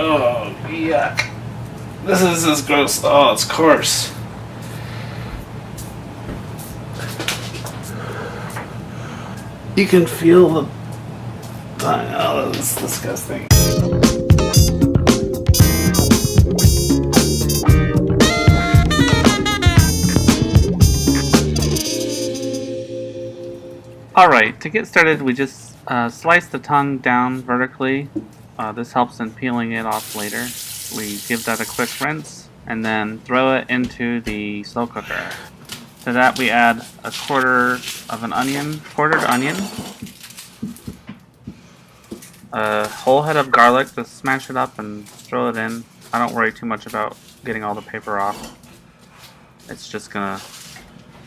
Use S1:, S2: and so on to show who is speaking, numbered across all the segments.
S1: Oh, yuck. This is gross. Oh, it's coarse. You can feel the... Oh, this is disgusting. Alright, to get started, we just slice the tongue down vertically. This helps in peeling it off later. We give that a quick rinse and then throw it into the slow cooker. To that we add a quartered onion, a whole head of garlic. Just smash it up and throw it in. I don't worry too much about getting all the paper off. It's just gonna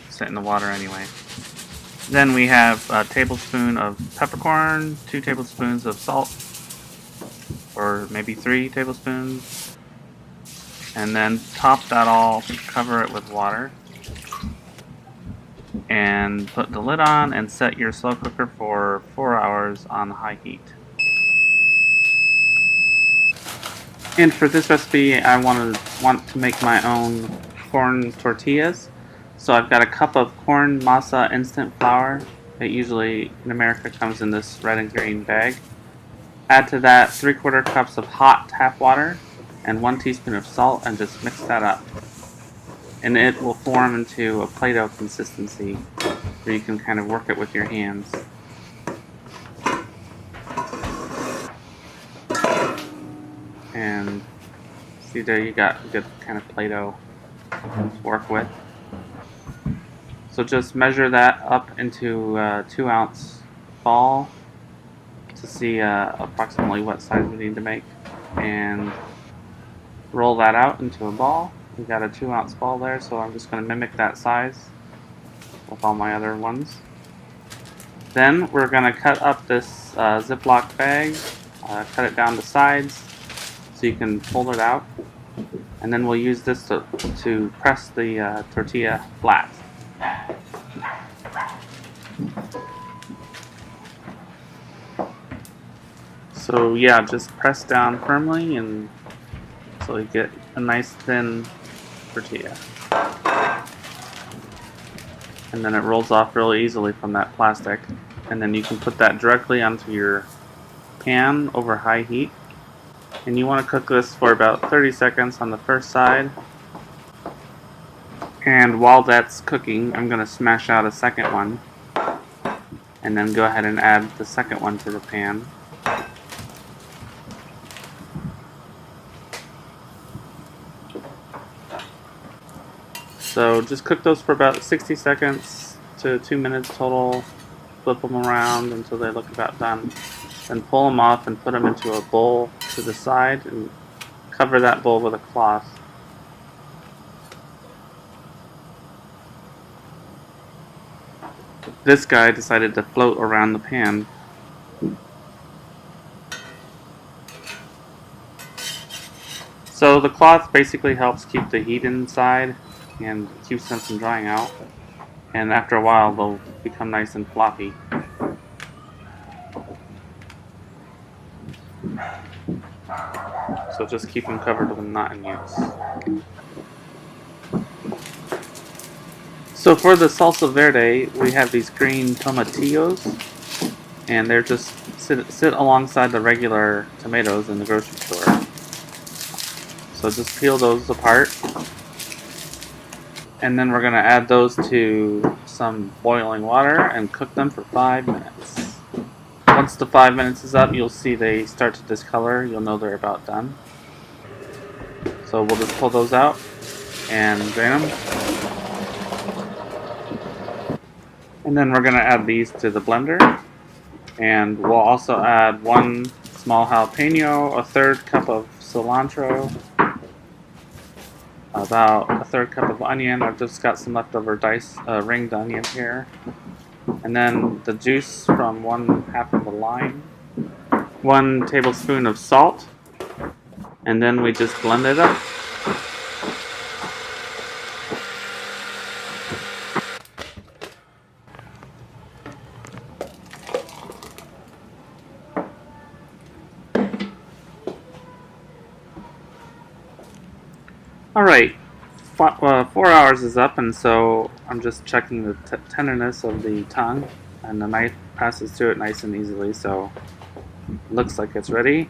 S1: sit in the water anyway. Then we have a tablespoon of peppercorn, 2 tablespoons of salt, or maybe 3 tablespoons, and then top that all, cover it with water, and put the lid on and set your slow cooker for 4 hours on high heat. And for this recipe, I want to make my own corn tortillas. So I've got a cup of corn masa instant flour. It usually in America comes in this red and green bag. Add to that 3/4 cups of hot tap water and 1 teaspoon of salt, and just mix that up. And it will form into a Play-Doh consistency where you can kind of work it with your hands. And see, there you got a good kind of Play-Doh to work with. So just measure that up into a 2-ounce ball to see approximately what size we need to make, and roll that out into a ball. We got a 2-ounce ball there, so I'm just going to mimic that size with all my other ones. Then we're going to cut up this Ziploc bag, cut it down to sides so you can fold it out, and then we'll use this to press the tortilla flat. So yeah, just press down firmly and so you get a nice thin tortilla. And then it rolls off really easily from that plastic. And then you can put that directly onto your pan over high heat. And you want to cook this for about 30 seconds on the first side. And while that's cooking, I'm going to smash out a second one. And then go ahead and add the second one to the pan. So just cook those for about 60 seconds to 2 minutes total. Flip them around until they look about done. Then pull them off and put them into a bowl to the side and cover that bowl with a cloth. This guy decided to float around the pan. So the cloth basically helps keep the heat inside and keeps them from drying out. And after a while they'll become nice and floppy. So just keep them covered when not in use. So for the salsa verde, we have these green tomatillos, and they're just sit alongside the regular tomatoes in the grocery store. So just peel those apart, and then we're going to add those to some boiling water and cook them for 5 minutes. Once the 5 minutes is up, you'll see they start to discolor. You'll know they're about done. So we'll just pull those out and drain them. And then we're going to add these to the blender. And we'll also add 1 small jalapeno, a 1/3 cup of cilantro, about a 1/3 cup of onion. I've just got some leftover ringed onion here. And then the juice from 1/2 of a lime. 1 tablespoon of salt. And then we just blend it up. Alright, 4 hours is up, and so I'm just checking the tenderness of the tongue, and the knife passes through it nice and easily, so looks like it's ready.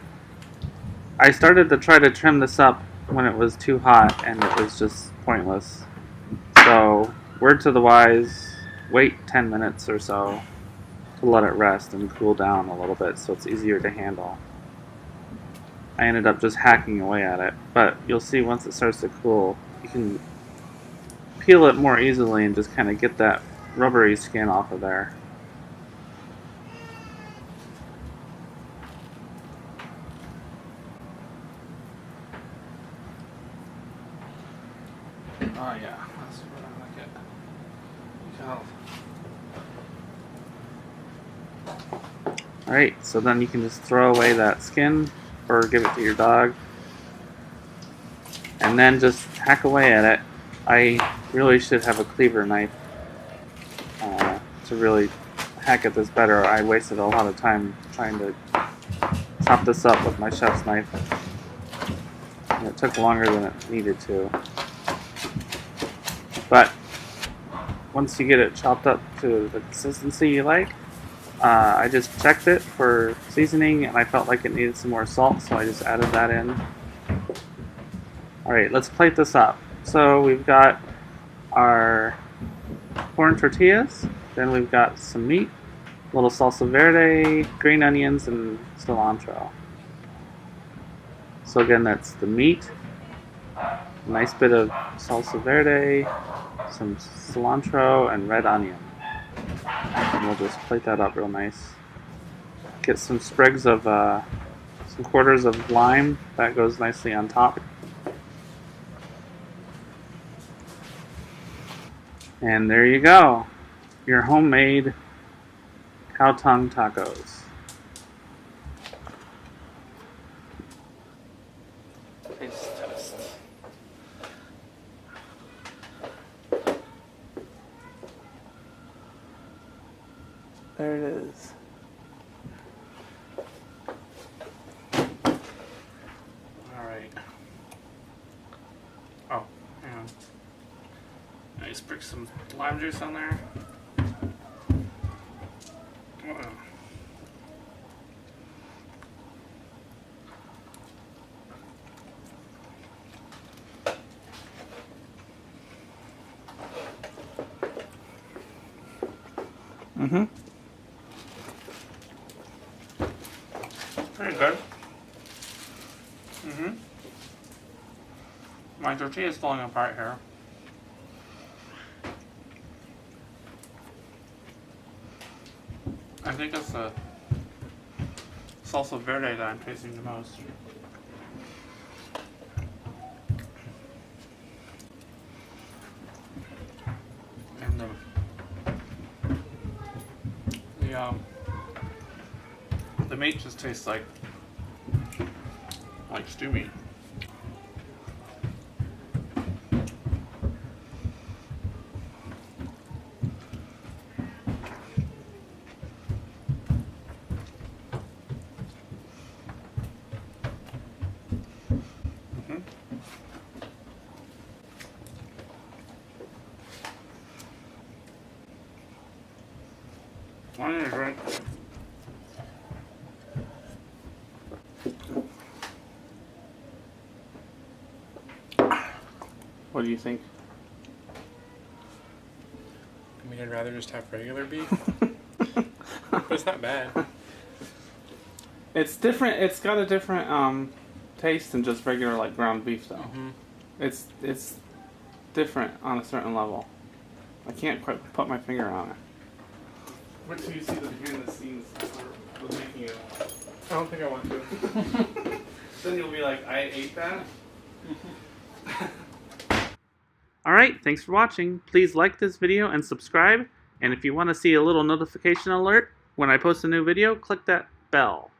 S1: I started to try to trim this up when it was too hot, and it was just pointless. So, word to the wise, wait 10 minutes or so to let it rest and cool down a little bit so it's easier to handle. I ended up just hacking away at it, but you'll see once it starts to cool, you can peel it more easily and just kind of get that rubbery skin off of there. Oh yeah, that's what I like it. Alright, so then you can just throw away that skin or give it to your dog. And then just hack away at it. I really should have a cleaver knife to really hack at this better. I wasted a lot of time trying to chop this up with my chef's knife. And it took longer than it needed to. But once you get it chopped up to the consistency you like, I just checked it for seasoning and I felt like it needed some more salt, so I just added that in. Alright, let's plate this up. So we've got our corn tortillas, then we've got some meat, a little salsa verde, green onions, and cilantro. So again, that's the meat, a nice bit of salsa verde, some cilantro, and red onion. And we'll just plate that up real nice. Get some sprigs of, some quarters of lime, that goes nicely on top. And there you go, your homemade cow tongue tacos. Taste test. There it is. Alright. Oh, hang on. Nice, sprinkle some lime juice on there. Pretty good. My tortilla is falling apart here. I think it's the salsa verde that I'm tasting the most. And the meat just tastes like stew meat. I need a drink. What do you think?
S2: I mean, I'd rather just have regular beef. But it's not bad.
S1: It's different. It's got a different taste than just regular like ground beef, though. It's different on a certain level. I can't quite put my finger on it. Wait till you see the behind the scenes of making it.
S2: I don't think I want to.
S1: Then you'll be like, I ate that? Alright, thanks for watching. Please like this video and subscribe. And if you want to see a little notification alert when I post a new video, click that bell.